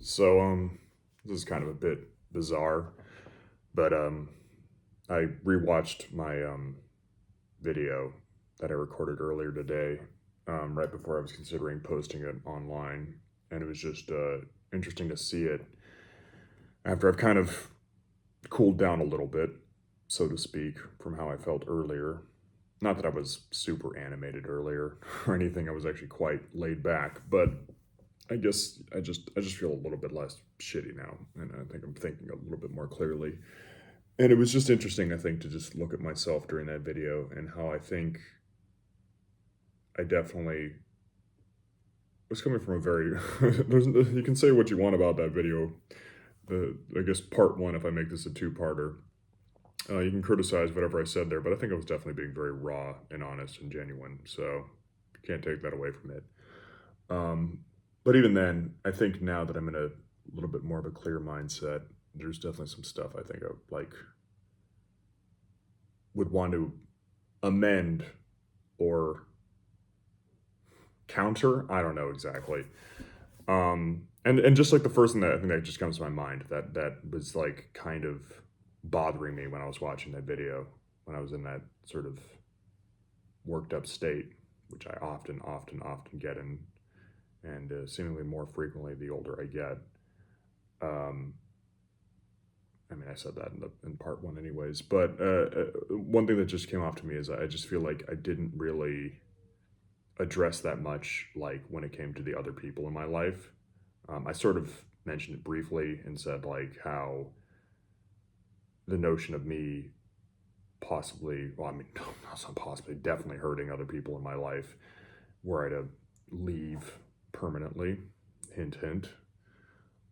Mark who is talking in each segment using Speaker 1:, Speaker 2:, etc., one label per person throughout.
Speaker 1: So, this is kind of a bit bizarre, but I rewatched my video that I recorded earlier today, right before I was considering posting it online, and it was just interesting to see it after I've kind of cooled down a little bit, so to speak, from how I felt earlier. Not that I was super animated earlier or anything. I was actually quite laid back, but I guess I just feel a little bit less shitty now, and I think I'm thinking a little bit more clearly. And it was just interesting, I think, to just look at myself during that video and how I think I definitely was coming from a very you can say what you want about that video. The I guess part one, if I make this a two-parter, you can criticize whatever I said there, but I think I was definitely being very raw and honest and genuine. So you can't take that away from it. Um, but even then, I think now that I'm in a little bit more of a clear mindset, there's definitely some stuff I think I would want to amend or counter. I don't know exactly. And just like the first thing that I think that just comes to my mind that was like kind of bothering me when I was watching that video, when I was in that sort of worked up state, which I often get in, and seemingly more frequently the older I get. Um, I mean, I said that in part one, anyways. But one thing that just came off to me is I just feel like I didn't really address that much, like when it came to the other people in my life. I sort of mentioned it briefly and said like how the notion of me possibly, well, I mean, no, not possibly, definitely hurting other people in my life, were I to leave permanently. Hint, hint.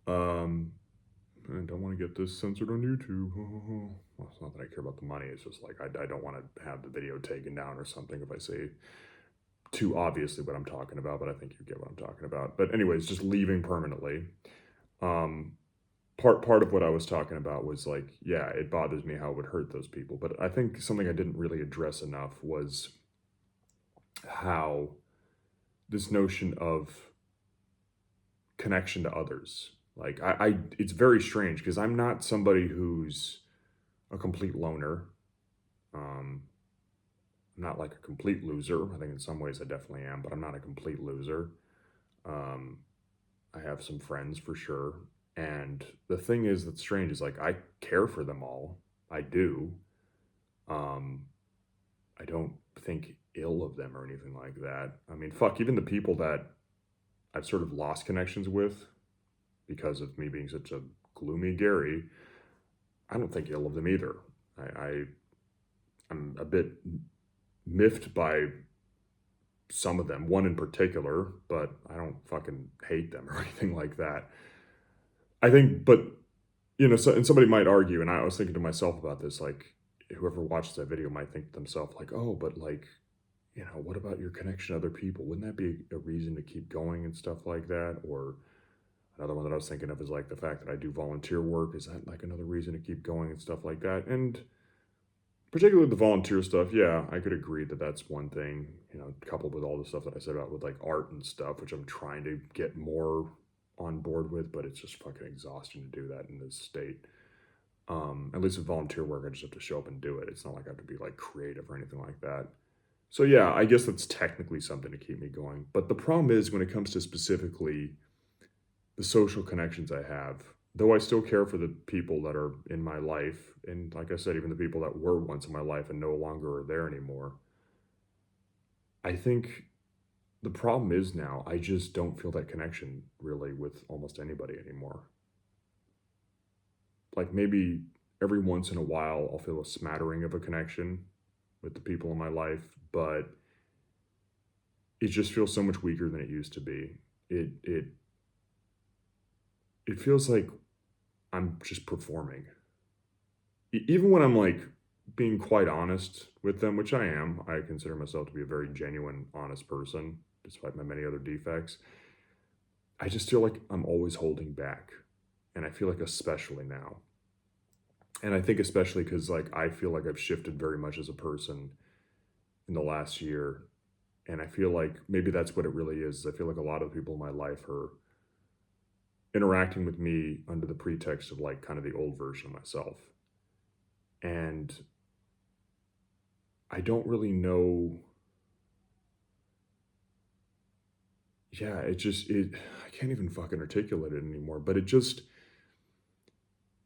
Speaker 1: Um, I don't want to get this censored on YouTube. Well, it's not that I care about the money. It's just like I don't want to have the video taken down or something if I say too obviously what I'm talking about, but I think you get what I'm talking about. But anyways, just leaving permanently. Um, part of what I was talking about was like, yeah, it bothers me how it would hurt those people. But I think something I didn't really address enough was how this notion of connection to others. Like it's very strange because I'm not somebody who's a complete loner. Um, I'm not like a complete loser. I think in some ways I definitely am, but I'm not a complete loser. Um, I have some friends for sure. And the thing is that's strange is like I care for them all. I do. Um, I don't think ill of them or anything like that. I mean, fuck, even the people that I've sort of lost connections with because of me being such a gloomy Gary, I don't think ill of them either. I I'm a bit miffed by some of them, one in particular, but I don't fucking hate them or anything like that. I think, but and somebody might argue, and I was thinking to myself about this, like whoever watches that video might think to themselves, like, oh, but like, what about your connection to other people? Wouldn't that be a reason to keep going and stuff like that? Or another one that I was thinking of is like the fact that I do volunteer work. Is that like another reason to keep going and stuff like that? And particularly the volunteer stuff, yeah, I could agree that that's one thing, coupled with all the stuff that I said about with like art and stuff, which I'm trying to get more on board with, but it's just fucking exhausting to do that in this state. At least with volunteer work, I just have to show up and do it. It's not like I have to be like creative or anything like that. So yeah, I guess that's technically something to keep me going. But the problem is when it comes to specifically the social connections I have, though I still care for the people that are in my life, and like I said, even the people that were once in my life and no longer are there anymore, I think the problem is now I just don't feel that connection really with almost anybody anymore. Like maybe every once in a while I'll feel a smattering of a connection with the people in my life, but it just feels so much weaker than it used to be. It feels like I'm just performing. Even when I'm like being quite honest with them, which I am, I consider myself to be a very genuine, honest person, despite my many other defects. I just feel like I'm always holding back. And I feel like, especially now. And I think, especially because, like, I feel like I've shifted very much as a person in the last year. And I feel like maybe that's what it really is. I feel like a lot of the people in my life are interacting with me under the pretext of like kind of the old version of myself. And I don't really know. Yeah, I can't even fucking articulate it anymore, but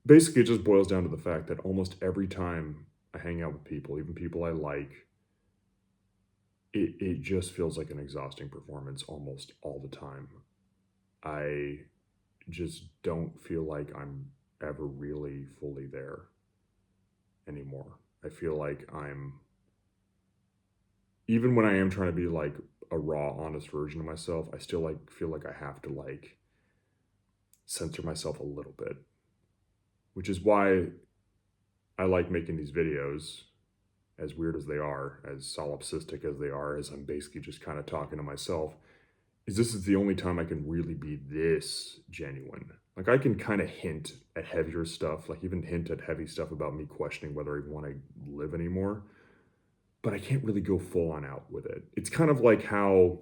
Speaker 1: basically, it just boils down to the fact that almost every time I hang out with people, even people I like, it just feels like an exhausting performance almost all the time. I just don't feel like I'm ever really fully there anymore. I feel like even when I am trying to be like a raw, honest version of myself, I still like feel like I have to like censor myself a little bit, which is why I like making these videos, as weird as they are, as solipsistic as they are, as I'm basically just kind of talking to myself, is this is the only time I can really be this genuine. Like I can kind of hint at heavier stuff, like even hint at heavy stuff about me questioning whether I even want to live anymore, but I can't really go full on out with it. It's kind of like how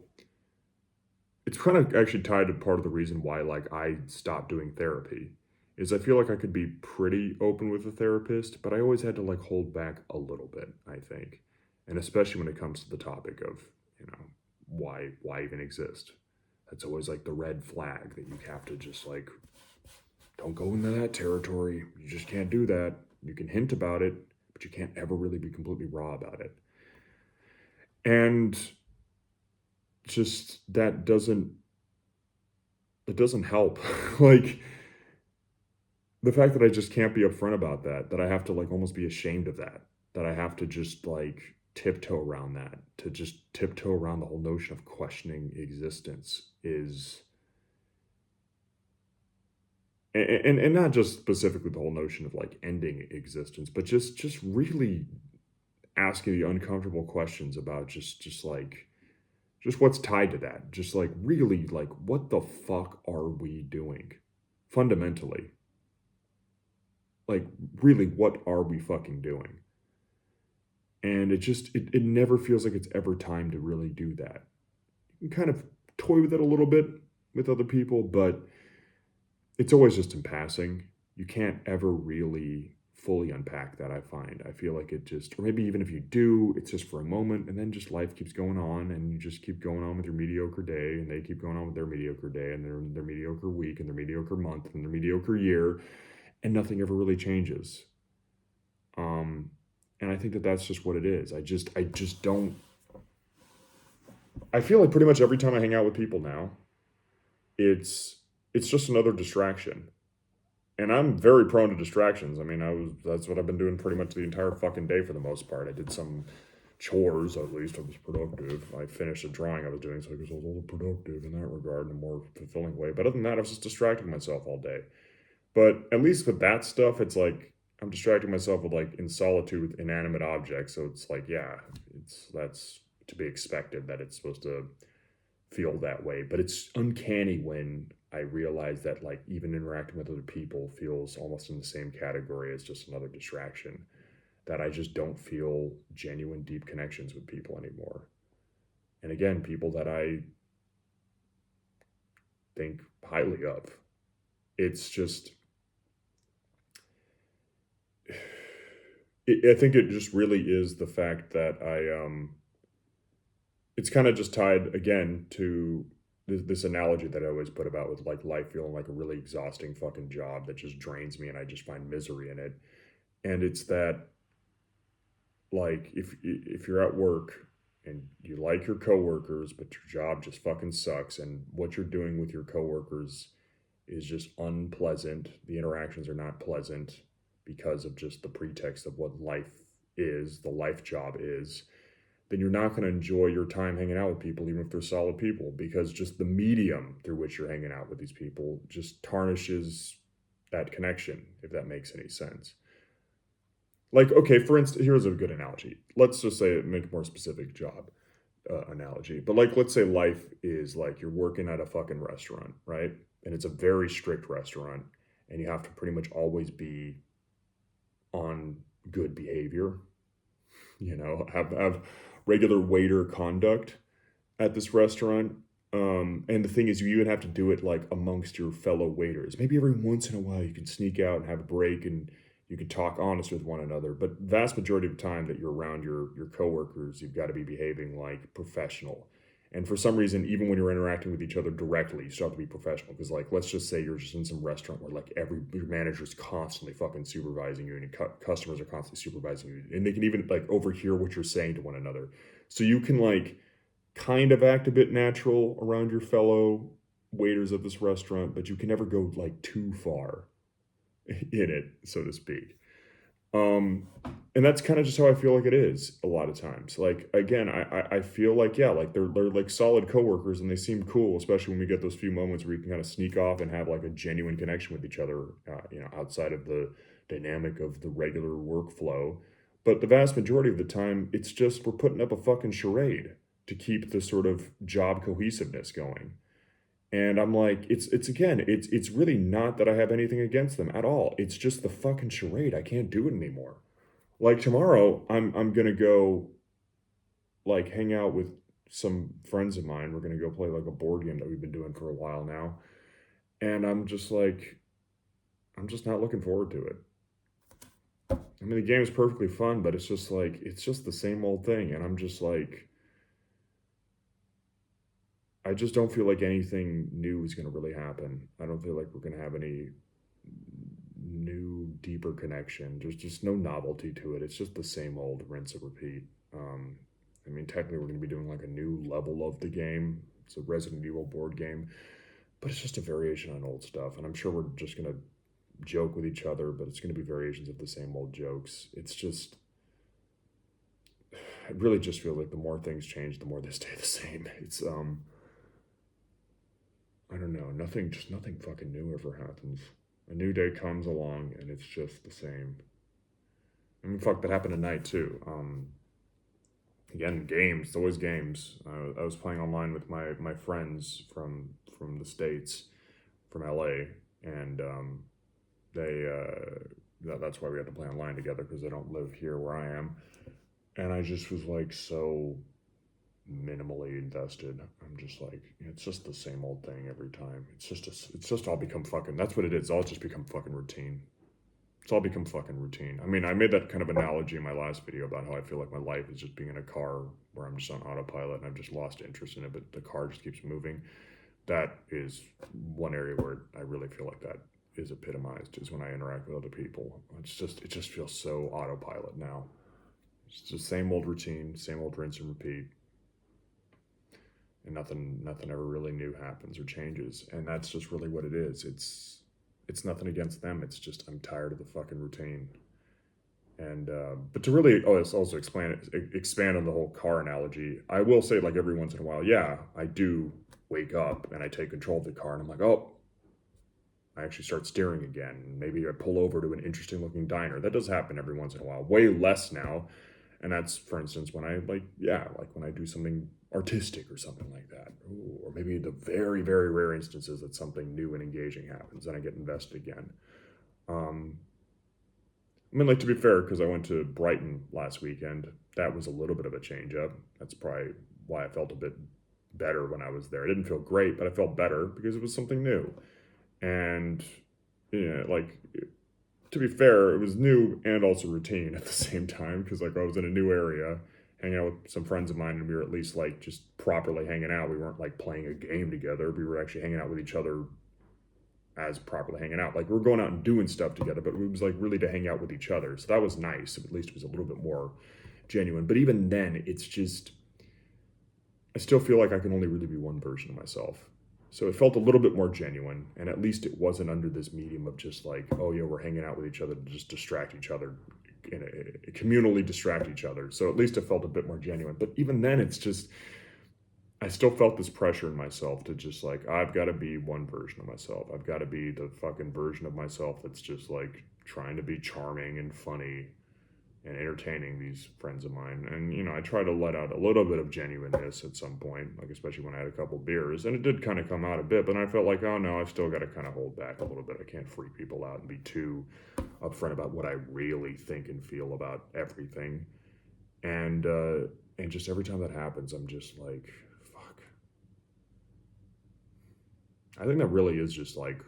Speaker 1: it's kind of actually tied to part of the reason why like I stopped doing therapy is I feel like I could be pretty open with a therapist, but I always had to like hold back a little bit, I think. And especially when it comes to the topic of, you know, why even exist. That's always like the red flag that you have to just like don't go into that territory. You just can't do that. You can hint about it, but you can't ever really be completely raw about it. And just that doesn't it doesn't help. Like the fact that I just can't be upfront about that, that I have to like almost be ashamed of that, that I have to just like tiptoe around that, to just tiptoe around the whole notion of questioning existence is, and not just specifically the whole notion of like ending existence, but just really asking the uncomfortable questions about just like just what's tied to that, just like really like what the fuck are we doing fundamentally, like really what are we fucking doing? And it never feels like it's ever time to really do that. You can kind of toy with it a little bit with other people, but it's always just in passing. You can't ever really fully unpack that, I find. I feel like it just, or maybe even if you do, it's just for a moment, and then just life keeps going on, and you just keep going on with your mediocre day, and they keep going on with their mediocre day, and their mediocre week, and their mediocre month, and their mediocre year, and nothing ever really changes. Um, and I think that that's just what it is. I just don't. I feel like pretty much every time I hang out with people now, it's it's just another distraction, and I'm very prone to distractions. I mean, that's what I've been doing pretty much the entire fucking day for the most part. I did some chores, at least I was productive. I finished a drawing I was doing, so I guess I was a little productive in that regard in a more fulfilling way. But other than that, I was just distracting myself all day. But at least with that stuff, it's like I'm distracting myself with like in solitude with inanimate objects. So it's like, yeah, that's to be expected that it's supposed to feel that way. But it's uncanny when I realize that like even interacting with other people feels almost in the same category as just another distraction. That I just don't feel genuine deep connections with people anymore. And again, people that I think highly of. It's just I think it just really is the fact that it's kind of just tied again to this analogy that I always put about with like life feeling like a really exhausting fucking job that just drains me and I just find misery in it. And it's that like if you're at work and you like your coworkers, but your job just fucking sucks, and what you're doing with your coworkers is just unpleasant. The interactions are not pleasant because of just the pretext of what life is, the life job is, then you're not going to enjoy your time hanging out with people, even if they're solid people, because just the medium through which you're hanging out with these people just tarnishes that connection, if that makes any sense. Like, okay, for instance, here's a good analogy. Let's just say, make a more specific job analogy. But like, let's say life is like you're working at a fucking restaurant, right? And it's a very strict restaurant, and you have to pretty much always be on good behavior, have regular waiter conduct at this restaurant. And the thing is, you even have to do it like amongst your fellow waiters. Maybe every once in a while you can sneak out and have a break and you can talk honest with one another. But vast majority of the time that you're around your coworkers, you've got to be behaving like professional. And for some reason, even when you're interacting with each other directly, you still have to be professional. Because like, let's just say you're just in some restaurant where like your manager's constantly fucking supervising you, and your customers are constantly supervising you, and they can even like overhear what you're saying to one another. So you can like kind of act a bit natural around your fellow waiters of this restaurant, but you can never go like too far in it, so to speak. Um, and that's kind of just how I feel like it is a lot of times. Like again, I feel like yeah, like they're like solid coworkers and they seem cool, especially when we get those few moments where you can kind of sneak off and have like a genuine connection with each other, outside of the dynamic of the regular workflow. But the vast majority of the time, it's just we're putting up a fucking charade to keep the sort of job cohesiveness going. And I'm like, it's again, it's really not that I have anything against them at all. It's just the fucking charade. I can't do it anymore. Like tomorrow, I'm gonna go like hang out with some friends of mine. We're gonna go play like a board game that we've been doing for a while now. And I'm just like, I'm just not looking forward to it. I mean, the game is perfectly fun, but it's just like it's just the same old thing. And I'm just like, I just don't feel like anything new is gonna really happen. I don't feel like we're gonna have any new, deeper connection. There's just no novelty to it. It's just the same old rinse and repeat. Um, I mean, technically, we're going to be doing like a new level of the game. It's a Resident Evil board game, but it's just a variation on old stuff. And I'm sure we're just going to joke with each other, but it's going to be variations of the same old jokes. It's just, I really just feel like the more things change, the more they stay the same. I don't know, nothing fucking new ever happens. A new day comes along and it's just the same. I mean, fuck, that happened tonight too. Again, games, always games. I was playing online with my friends from the states, from LA, and that's why we had to play online together because they don't live here where I am. And I just was like so minimally invested. I'm just like, it's just the same old thing every time. It's just all become fucking. That's what it is. It's all just become fucking routine. It's all become fucking routine. I mean, I made that kind of analogy in my last video about how I feel like my life is just being in a car where I'm just on autopilot and I've just lost interest in it, but the car just keeps moving. That is one area where I really feel like that is epitomized is when I interact with other people. It just feels so autopilot now. It's just same old routine, same old rinse and repeat, and nothing ever really new happens or changes. And that's just really what it is. It's nothing against them. It's just I'm tired of the fucking routine. And but to really also expand on the whole car analogy, I will say like every once in a while, yeah, I do wake up and I take control of the car and I'm like, oh, I actually start steering again. Maybe I pull over to an interesting looking diner. That does happen every once in a while. Way less now. And that's, for instance, when I like when I do something artistic or something like that. Ooh, or maybe the very, very rare instances that something new and engaging happens and I get invested again. Um, I mean, like to be fair, because I went to Brighton last weekend, that was a little bit of a change up. That's probably why I felt a bit better when I was there. I didn't feel great, but I felt better because it was something new. And like to be fair, it was new and also routine at the same time because like I was in a new area, hanging out with some friends of mine, and we were at least like just properly hanging out. We weren't like playing a game together. We were actually hanging out with each other as properly hanging out. Like we are going out and doing stuff together, but it was like really to hang out with each other. So that was nice. At least it was a little bit more genuine. But even then, it's just I still feel like I can only really be one version of myself. So it felt a little bit more genuine, and at least it wasn't under this medium of just like, oh yeah, we're hanging out with each other to just distract each other, communally distract each other. So at least it felt a bit more genuine. But even then, it's just I still felt this pressure in myself to just like I've got to be one version of myself. I've got to be the fucking version of myself that's just like trying to be charming and funny and entertaining these friends of mine. And, I try to let out a little bit of genuineness at some point, like especially when I had a couple beers. And it did kind of come out a bit, but I felt like, oh no, I've still got to kind of hold back a little bit. I can't freak people out and be too upfront about what I really think and feel about everything. And just every time that happens, I'm just like, fuck. I think that really is just like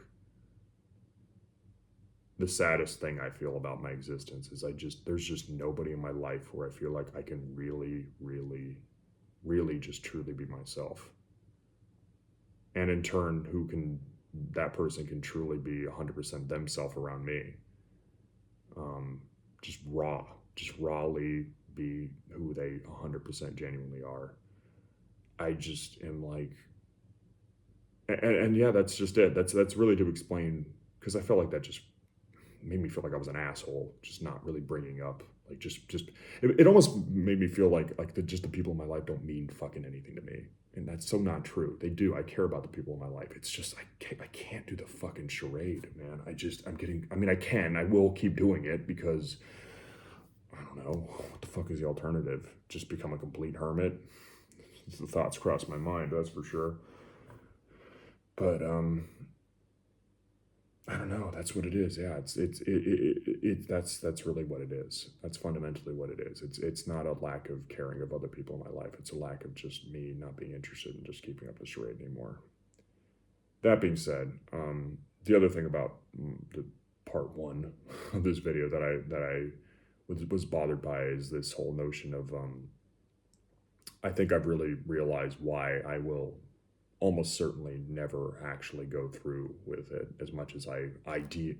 Speaker 1: the saddest thing I feel about my existence is there's just nobody in my life where I feel like I can really, really, really just truly be myself. And in turn, that person can truly be 100% themselves around me. Um, just rawly be who they 100% genuinely are. I just am like, and yeah, that's just it. That's really to explain, because I felt like that just made me feel like I was an asshole, just not really bringing up like it almost made me feel like just the people in my life don't mean fucking anything to me, and that's so not true. They do. I care about the people in my life. It's just I can't do the fucking charade, man. I'm getting. I mean, I will keep doing it because I don't know what the fuck is the alternative. Just become a complete hermit. The thoughts cross my mind. That's for sure. But I don't know. That's what it is. Yeah, that's really what it is. That's fundamentally what it is. It's not a lack of caring of other people in my life. It's a lack of just me not being interested in just keeping up the charade anymore. That being said, the other thing about the part one of this video that I was bothered by is this whole notion of I think I've really realized why I will almost certainly never actually go through with it as much as I ideate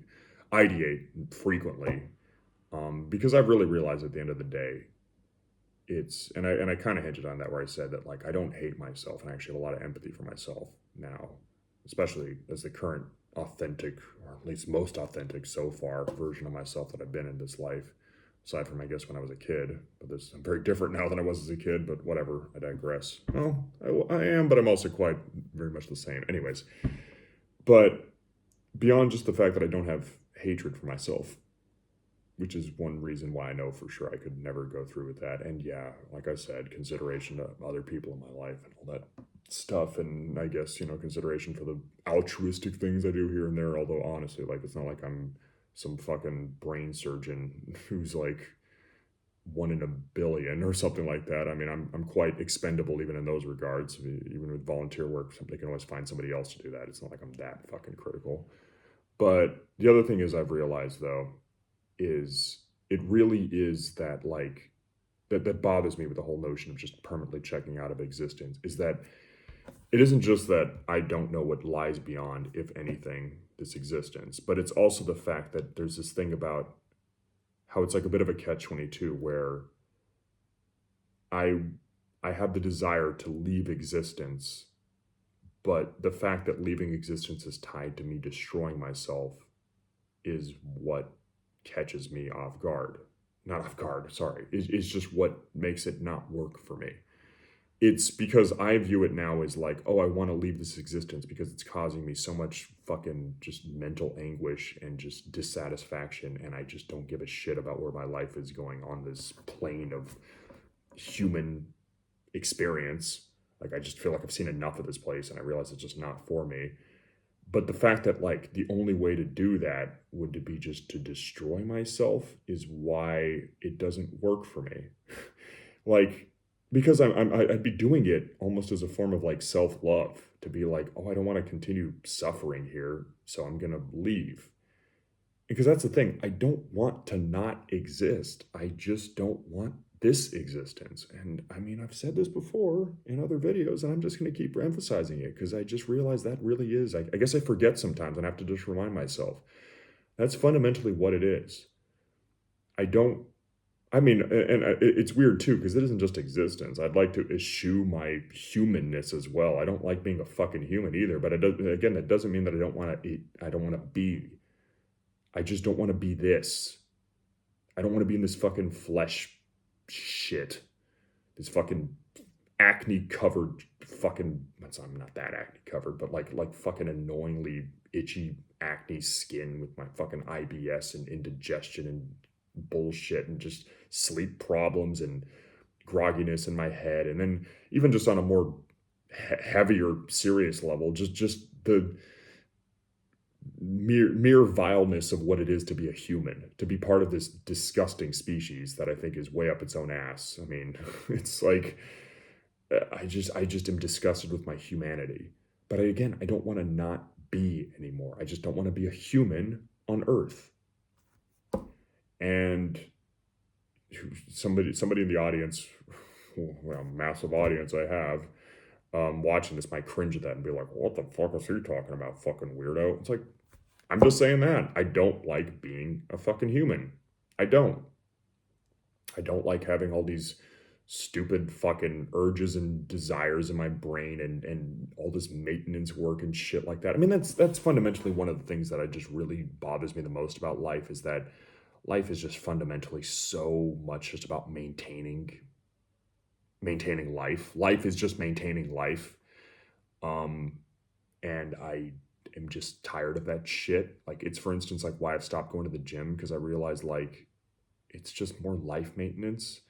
Speaker 1: frequently, because I've really realized at the end of the day, and I kind of hinted on that where I said that like I don't hate myself and I actually have a lot of empathy for myself now, especially as the current authentic, or at least most authentic so far version of myself that I've been in this life, aside from I guess when I was a kid. But I'm very different now than I was as a kid, but whatever, I digress. Well, I am, but I'm also quite very much the same. Anyways, but beyond just the fact that I don't have hatred for myself, which is one reason why I know for sure I could never go through with that. And yeah, like I said, consideration to other people in my life and all that stuff. And I guess, consideration for the altruistic things I do here and there. Although honestly, like, it's not like I'm some fucking brain surgeon who's like 1 in a billion or something like that. I mean, I'm quite expendable even in those regards. Even with volunteer work, they can always find somebody else to do that. It's not like I'm that fucking critical. But the other thing is I've realized though is it really is that like that bothers me with the whole notion of just permanently checking out of existence, is that it isn't just that I don't know what lies beyond, if anything, this existence, but it's also the fact that there's this thing about how it's like a bit of a catch-22 where I I have the desire to leave existence, but the fact that leaving existence is tied to me destroying myself is what catches me off guard. Not off guard, sorry. It's just what makes it not work for me. It's because I view it now as like, oh, I want to leave this existence because it's causing me so much fucking just mental anguish and just dissatisfaction, and I just don't give a shit about where my life is going on this plane of human experience. Like, I just feel like I've seen enough of this place and I realize it's just not for me. But the fact that like the only way to do that would to be just to destroy myself is why it doesn't work for me. Like, because I'd be doing it almost as a form of like self-love, to be like, oh, I don't want to continue suffering here, so I'm gonna leave. Because that's the thing, I don't want to not exist. I just don't want this existence. And I mean, I've said this before in other videos, and I'm just going to keep emphasizing it because I just realized that really is, I guess I forget sometimes and I have to just remind myself. That's fundamentally what it is. I mean, and it's weird too, because it isn't just existence. I'd like to eschew my humanness as well. I don't like being a fucking human either, but again, that doesn't mean that I don't want to be. I just don't want to be this. I don't want to be in this fucking flesh shit. This fucking acne covered fucking, I'm not that acne covered, but like fucking annoyingly itchy acne skin with my fucking IBS and indigestion and bullshit and just sleep problems and grogginess in my head. And then even just on a more heavier, serious level, just the mere vileness of what it is to be a human, to be part of this disgusting species that I think is way up its own ass. I mean, it's like I just am disgusted with my humanity. But again, I don't want to not be anymore. I just don't want to be a human on Earth. And somebody in the audience, well, massive audience I have, watching this might cringe at that and be like, what the fuck is he talking about, fucking weirdo? It's like, I'm just saying that. I don't like being a fucking human. I don't. I don't like having all these stupid fucking urges and desires in my brain and all this maintenance work and shit like that. I mean, that's fundamentally one of the things that I just really bothers me the most about life, is that life is just fundamentally so much just about maintaining life. Life is just maintaining life. Um, and I am just tired of that shit. Like, it's, for instance, like why I've stopped going to the gym, because I realized like it's just more life maintenance.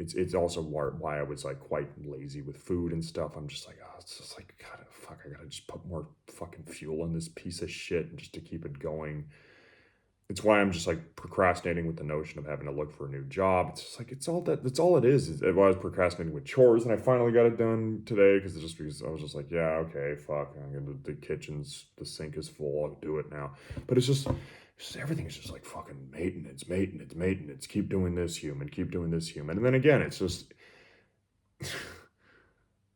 Speaker 1: It's also why I was like quite lazy with food and stuff. I'm just like, oh, it's just like, God, fuck, I gotta just put more fucking fuel in this piece of shit just to keep it going. It's why I'm just like procrastinating with the notion of having to look for a new job. It's just like, it's all that, that's all it is why I was procrastinating with chores, and I finally got it done today because I was just like, yeah, okay, fuck, the kitchen's, the sink is full, I'll do it now. But it's just everything is just like fucking maintenance. Keep doing this, human. Keep doing this, human. And then again, it's just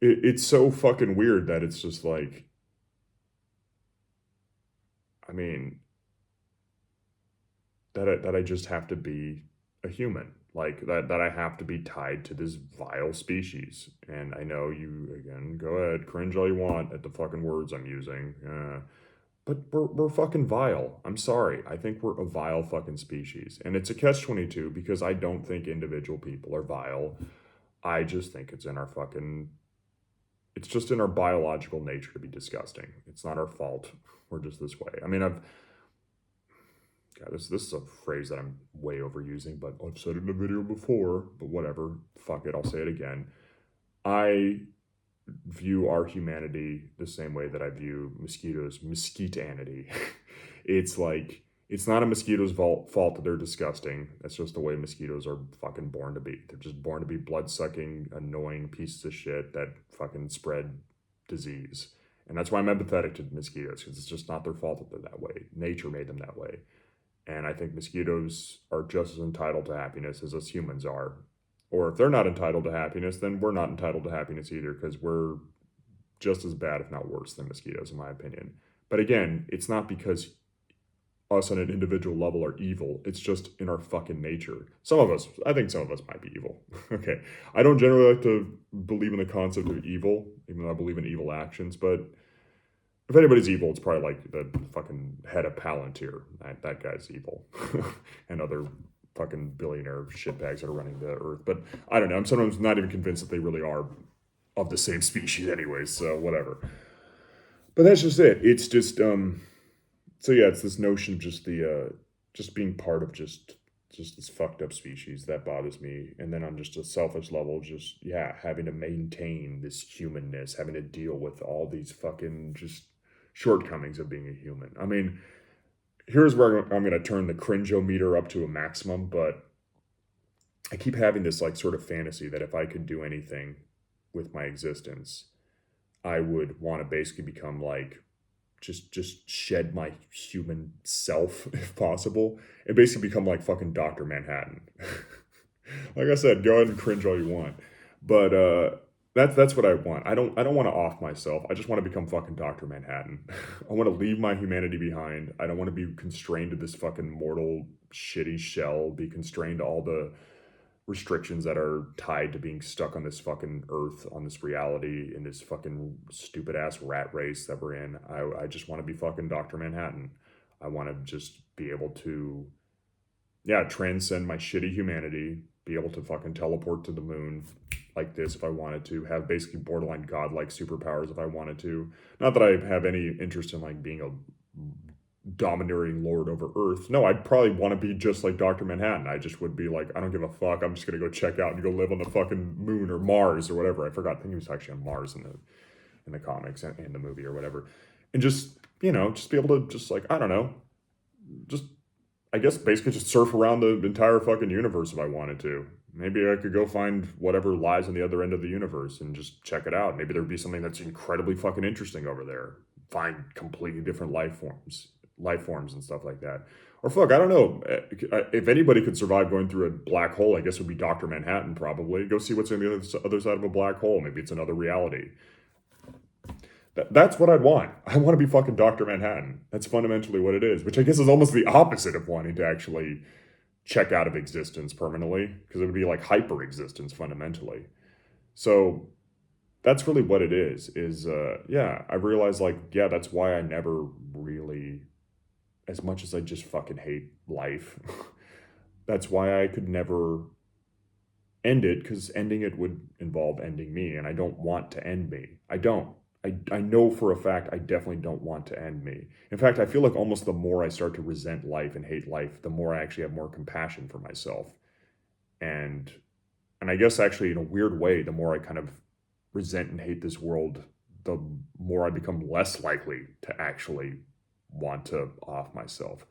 Speaker 1: it's so fucking weird that it's just like, I mean, that I just have to be a human, like that I have to be tied to this vile species. And I know you, again, go ahead, cringe all you want at the fucking words I'm using. But we're fucking vile. I'm sorry. I think we're a vile fucking species. And it's a catch-22 because I don't think individual people are vile. I just think it's just in our biological nature to be disgusting. It's not our fault. We're just this way. I mean, God, this is a phrase that I'm way overusing, but I've said it in a video before, but whatever. Fuck it, I'll say it again. I view our humanity the same way that I view mosquitoes' mosquitanity. It's like, it's not a mosquito's fault that they're disgusting. That's just the way mosquitoes are fucking born to be. They're just born to be blood-sucking, annoying pieces of shit that fucking spread disease. And that's why I'm empathetic to mosquitoes, because it's just not their fault that they're that way. Nature made them that way. And I think mosquitoes are just as entitled to happiness as us humans are. Or if they're not entitled to happiness, then we're not entitled to happiness either, because we're just as bad, if not worse, than mosquitoes, in my opinion. But again, it's not because us on an individual level are evil. It's just in our fucking nature. I think some of us might be evil. Okay. I don't generally like to believe in the concept of evil, even though I believe in evil actions, but if anybody's evil, it's probably like the fucking head of Palantir. That guy's evil. And other fucking billionaire shitbags that are running the earth. But I don't know. I'm sometimes not even convinced that they really are of the same species anyways, so whatever. But that's just it. It's just so yeah, it's this notion of just being part of just this fucked up species that bothers me. And then on just a selfish level, just yeah, having to maintain this humanness, having to deal with all these fucking just shortcomings of being a human. I mean, here's where I'm going to turn the cringe-o-meter up to a maximum, but I keep having this like sort of fantasy that if I could do anything with my existence, I would want to basically become like just shed my human self if possible and basically become like fucking Dr. Manhattan. Like I said, go ahead and cringe all you want. But that's what I want. I don't want to off myself. I just want to become fucking Dr. Manhattan. I want to leave my humanity behind. I don't want to be constrained to this fucking mortal shitty shell, be constrained to all the restrictions that are tied to being stuck on this fucking earth, on this reality, in this fucking stupid ass rat race that we're in. I just want to be fucking Dr. Manhattan. I want to just be able to, yeah, transcend my shitty humanity, be able to fucking teleport to the moon like this if I wanted to, have basically borderline godlike superpowers if I wanted to. Not that I have any interest in like being a domineering lord over Earth. No, I'd probably want to be just like Dr. Manhattan. I just would be like, I don't give a fuck. I'm just gonna go check out and go live on the fucking moon or Mars or whatever. I forgot. I think he was actually on Mars in the comics and in the movie or whatever. And just, just be able to just like, I don't know, just I guess basically just surf around the entire fucking universe if I wanted to. Maybe I could go find whatever lies on the other end of the universe and just check it out. Maybe there'd be something that's incredibly fucking interesting over there. Find completely different life forms and stuff like that. Or fuck, I don't know. If anybody could survive going through a black hole, I guess it would be Dr. Manhattan probably. Go see what's on the other side of a black hole. Maybe it's another reality. That's what I'd want. I want to be fucking Dr. Manhattan. That's fundamentally what it is, which I guess is almost the opposite of wanting to actually check out of existence permanently, because it would be like hyper existence fundamentally. So that's really what it is yeah, I realized like, yeah, that's why I never really, as much as I just fucking hate life, that's why I could never end it, because ending it would involve ending me, and I don't want to end me. I don't. I know for a fact I definitely don't want to end me. In fact, I feel like almost the more I start to resent life and hate life, the more I actually have more compassion for myself. And I guess actually in a weird way, the more I kind of resent and hate this world, the more I become less likely to actually want to off myself.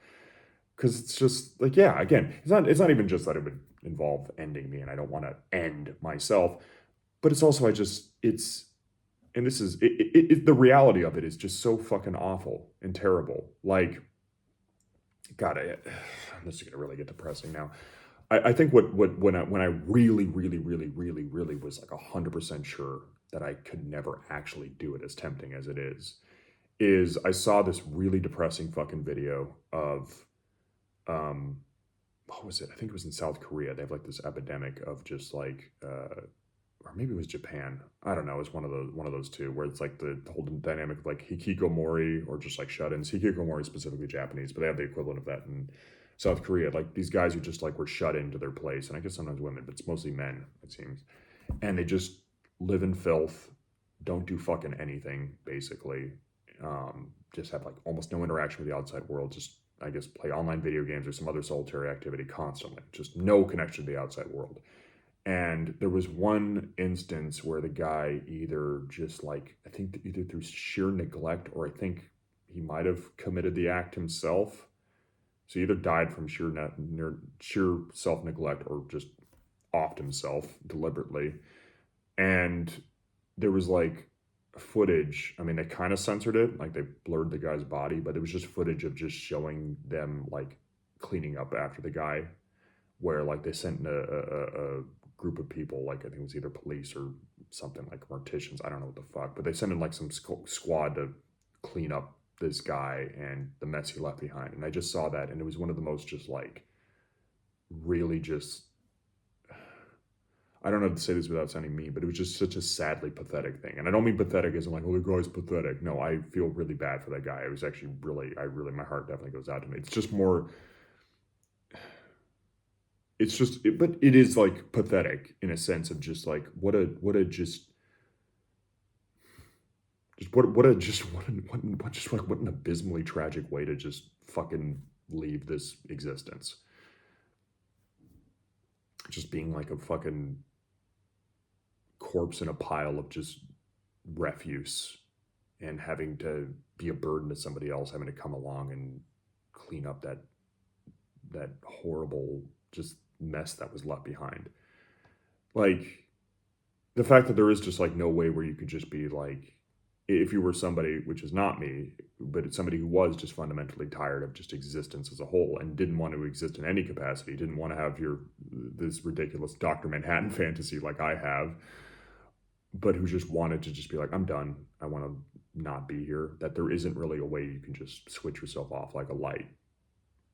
Speaker 1: Because it's just like, yeah, again, it's not even just that it would involve ending me and I don't want to end myself, but it's also, it's, and this is the reality of it is just so fucking awful and terrible. Like, God, this is gonna really get depressing now. I think what when I really really was like 100% sure that I could never actually do it, as tempting as it is I saw this really depressing fucking video of um what was it? I think it was in South Korea. They have like this epidemic of just like or maybe it was Japan. I don't know. It's one of those two, where it's like the whole dynamic of like hikikomori or just like shut-ins. Hikikomori is specifically Japanese, but they have the equivalent of that in South Korea. Like these guys who just like were shut into their place, and I guess sometimes women, but it's mostly men, it seems. And they just live in filth, don't do fucking anything, basically. Just have like almost no interaction with the outside world. Just, I guess, play online video games or some other solitary activity constantly. Just no connection to the outside world. And there was one instance where the guy either just like, I think either through sheer neglect, or I think he might have committed the act himself. So he either died from sheer self neglect, or just offed himself deliberately. And there was like footage. I mean, they kind of censored it, like they blurred the guy's body, but it was just footage of just showing them like cleaning up after the guy, where like they sent a group of people, like I think it was either police or something, like morticians, I don't know what the fuck, but they sent in like some squad to clean up this guy and the mess he left behind. And I just saw that, and it was one of the most just like really just, I don't know how to say this without sounding mean, but it was just such a sadly pathetic thing. And I don't mean pathetic as in like, oh, the guy's pathetic. No, I feel really bad for that guy. It was actually really, my heart definitely goes out to me. It's just more, but it is like pathetic in a sense of just like, what a just what a just what just like what an abysmally tragic way to just fucking leave this existence. Just being like a fucking corpse in a pile of just refuse, and having to be a burden to somebody else, having to come along and clean up that horrible just mess that was left behind. Like, the fact that there is just like no way where you could just be like, if you were somebody, which is not me, but it's somebody who was just fundamentally tired of just existence as a whole and didn't want to exist in any capacity, didn't want to have this ridiculous Dr. Manhattan fantasy like I have, but who just wanted to just be like, I'm done, I want to not be here, that there isn't really a way you can just switch yourself off like a light,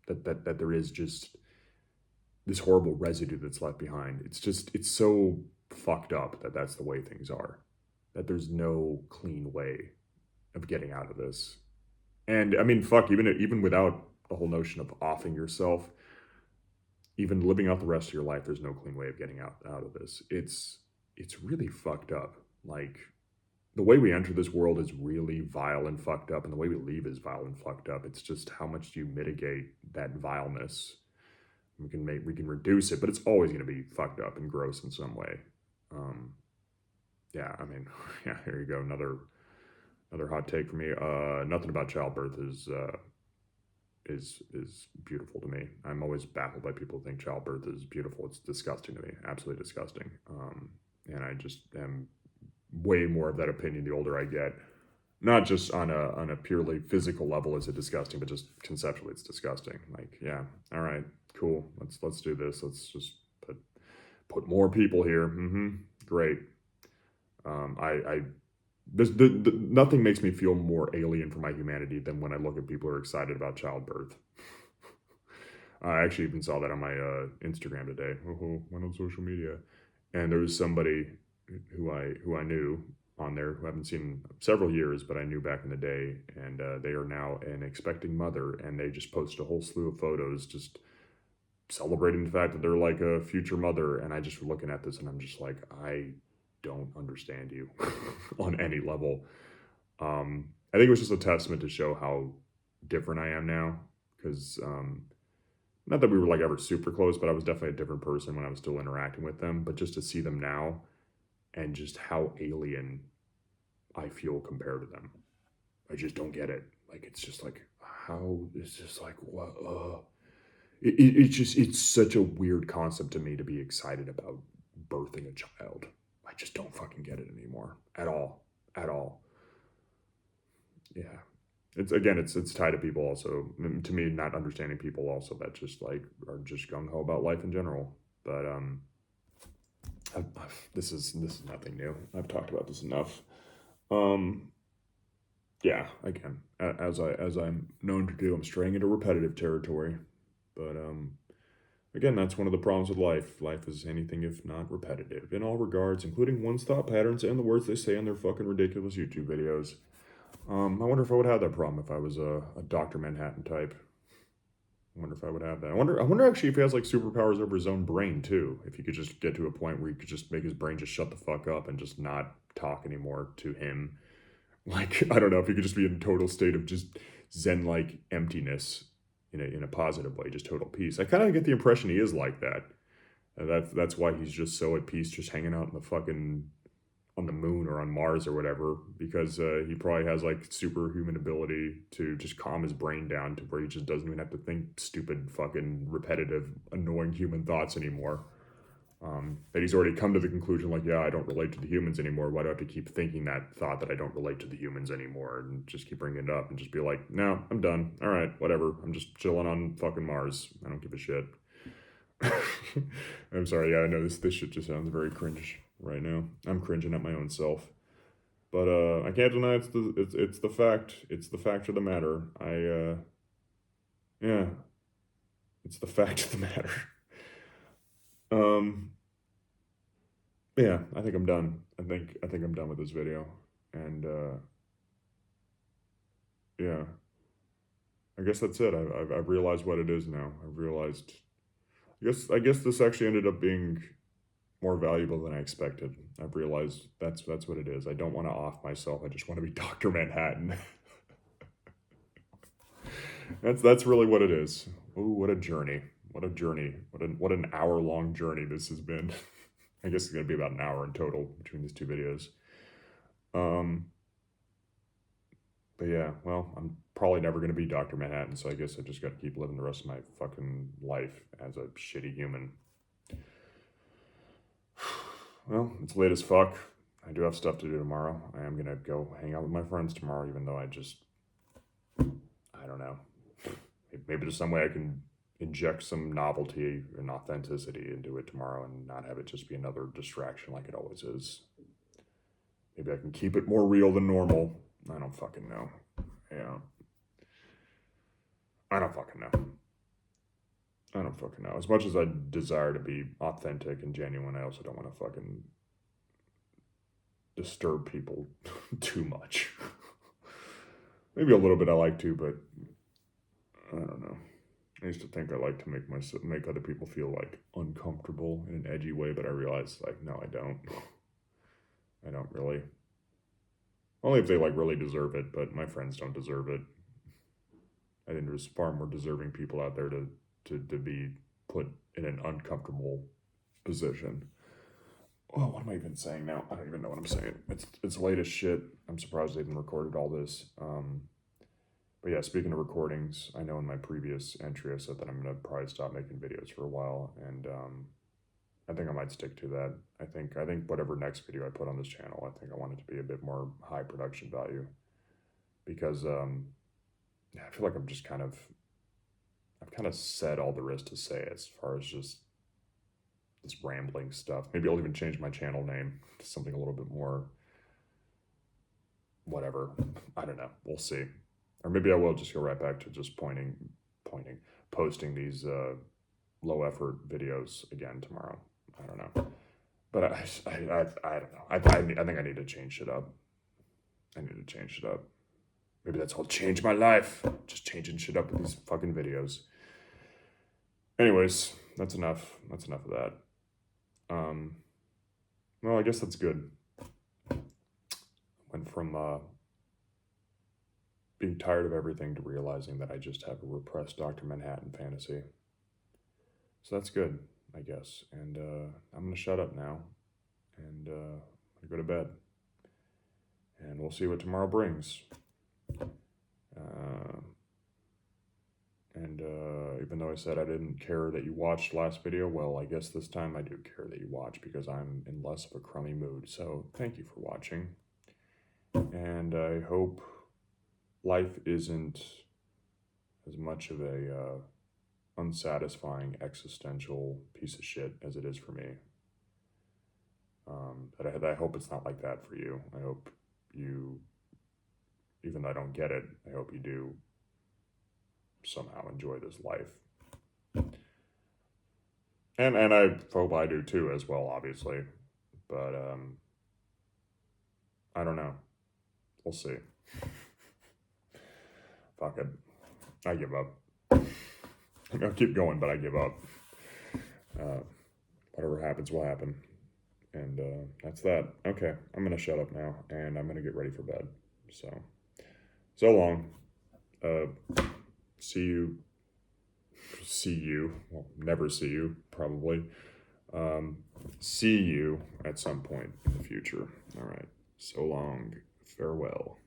Speaker 1: that there is just this horrible residue that's left behind. It's so fucked up that that's the way things are, that there's no clean way of getting out of this. And I mean, fuck, even without the whole notion of offing yourself, even living out the rest of your life, there's no clean way of getting out of this. It's really fucked up. Like, the way we enter this world is really vile and fucked up, and the way we leave is vile and fucked up. It's just how much do you mitigate that vileness? We can reduce it, but it's always going to be fucked up and gross in some way. Yeah, I mean, yeah, here you go, another hot take for me. Nothing about childbirth is beautiful to me. I'm always baffled by people who think childbirth is beautiful. It's disgusting to me, absolutely disgusting. And I just am way more of that opinion the older I get. Not just on a purely physical level is it disgusting, but just conceptually it's disgusting. Like, yeah, all right, cool. Let's do this. Let's just put more people here. Great. I nothing makes me feel more alien for my humanity than when I look at people who are excited about childbirth. I actually even saw that on my Instagram today. Went on social media, and there was somebody who I knew on there who I haven't seen in several years, but I knew back in the day, and they are now an expecting mother, and they just posted a whole slew of photos just celebrating the fact that they're like a future mother. And I just looking at this, and I'm just like, I don't understand you on any level. I think it was just a testament to show how different I am now, because not that we were like ever super close, but I was definitely a different person when I was still interacting with them. But just to see them now and just how alien I feel compared to them, I just don't get it. Like, it's just like, how it's just like, what? It's such a weird concept to me to be excited about birthing a child. I just don't fucking get it anymore at all. Yeah. It's tied to people also. To me, not understanding people also that just like are just gung ho about life in general. But this is nothing new. I've talked about this enough. Yeah. Again, as I'm known to do, I'm straying into repetitive territory. But again, that's one of the problems with life. Life is anything if not repetitive in all regards, including one's thought patterns and the words they say in their fucking ridiculous YouTube videos. I wonder if I would have that problem if I was a Dr. Manhattan type. I wonder if I would have that. I wonder actually if he has like superpowers over his own brain too. If he could just get to a point where he could just make his brain just shut the fuck up and just not talk anymore to him. Like, I don't know, if he could just be in a total state of just zen-like emptiness in a positive way, just total peace. I kind of get the impression he is like that. That's why he's just so at peace, just hanging out in the fucking on the moon or on Mars or whatever, because he probably has like superhuman ability to just calm his brain down to where he just doesn't even have to think stupid, fucking repetitive, annoying human thoughts anymore. That he's already come to the conclusion, like, yeah, I don't relate to the humans anymore. Why do I have to keep thinking that thought that I don't relate to the humans anymore, and just keep bringing it up and just be like, no, I'm done. All right, whatever. I'm just chilling on fucking Mars. I don't give a shit. I'm sorry. Yeah, I know this shit just sounds very cringe right now. I'm cringing at my own self. But I can't deny it's the fact. It's the fact of the matter. Yeah, it's the fact of the matter. Um yeah, I think I'm done. I think I'm done with this video. And yeah, I guess that's it. I've realized what it is now. I've realized. I guess this actually ended up being more valuable than I expected. I've realized that's what it is. I don't want to off myself. I just want to be Dr. Manhattan. That's really what it is. Ooh, what a journey. What a journey. What an hour-long journey this has been. I guess it's gonna be about an hour in total between these two videos. But yeah, well, I'm probably never gonna be Dr. Manhattan, so I guess I just gotta keep living the rest of my fucking life as a shitty human. Well, it's late as fuck. I do have stuff to do tomorrow. I am gonna go hang out with my friends tomorrow, even though I don't know. Maybe there's some way I can inject some novelty and authenticity into it tomorrow and not have it just be another distraction like it always is. Maybe I can keep it more real than normal. I don't fucking know. Yeah. I don't fucking know. I don't fucking know. As much as I desire to be authentic and genuine, I also don't want to fucking disturb people too much. Maybe a little bit I like to, but I don't know. I used to think I like to make other people feel like uncomfortable in an edgy way, but I realized like no, I don't. I don't really. Only if they like really deserve it, but my friends don't deserve it. I think there's far more deserving people out there to be put in an uncomfortable position. Oh, what am I even saying now? I don't even know what I'm saying. It's late as shit. I'm surprised they even recorded all this. But yeah, speaking of recordings, I know in my previous entry I said that I'm gonna probably stop making videos for a while, and I think I might stick to that. I think whatever next video I put on this channel, I think I want it to be a bit more high production value, because yeah, I feel like I've kind of said all there is to say as far as just this rambling stuff. Maybe I'll even change my channel name to something a little bit more whatever. I don't know. We'll see. Or maybe I will just go right back to just posting these low effort videos again tomorrow. I don't know. But I don't know. I think I need to change it up. I need to change it up. Maybe that's how I'll change my life. Just changing shit up with these fucking videos. Anyways, that's enough. That's enough of that. Well, I guess that's good. Went from being tired of everything to realizing that I just have a repressed Dr. Manhattan fantasy. So that's good, I guess. And I'm going to shut up now. And I'm going to go to bed. And we'll see what tomorrow brings. Even though I said I didn't care that you watched last video, well, I guess this time I do care that you watch, because I'm in less of a crummy mood. So thank you for watching. And I hope life isn't as much of a unsatisfying existential piece of shit as it is for me. I hope it's not like that for you. I hope you, even though I don't get it, I hope you do somehow enjoy this life. And I hope I do too as well, obviously. But I don't know. We'll see. Fuck it. I give up. I'll keep going, but I give up. Whatever happens will happen. And that's that. Okay, I'm going to shut up now, and I'm going to get ready for bed. So long. See you. Well, never see you, probably. See you at some point in the future. All right. So long. Farewell.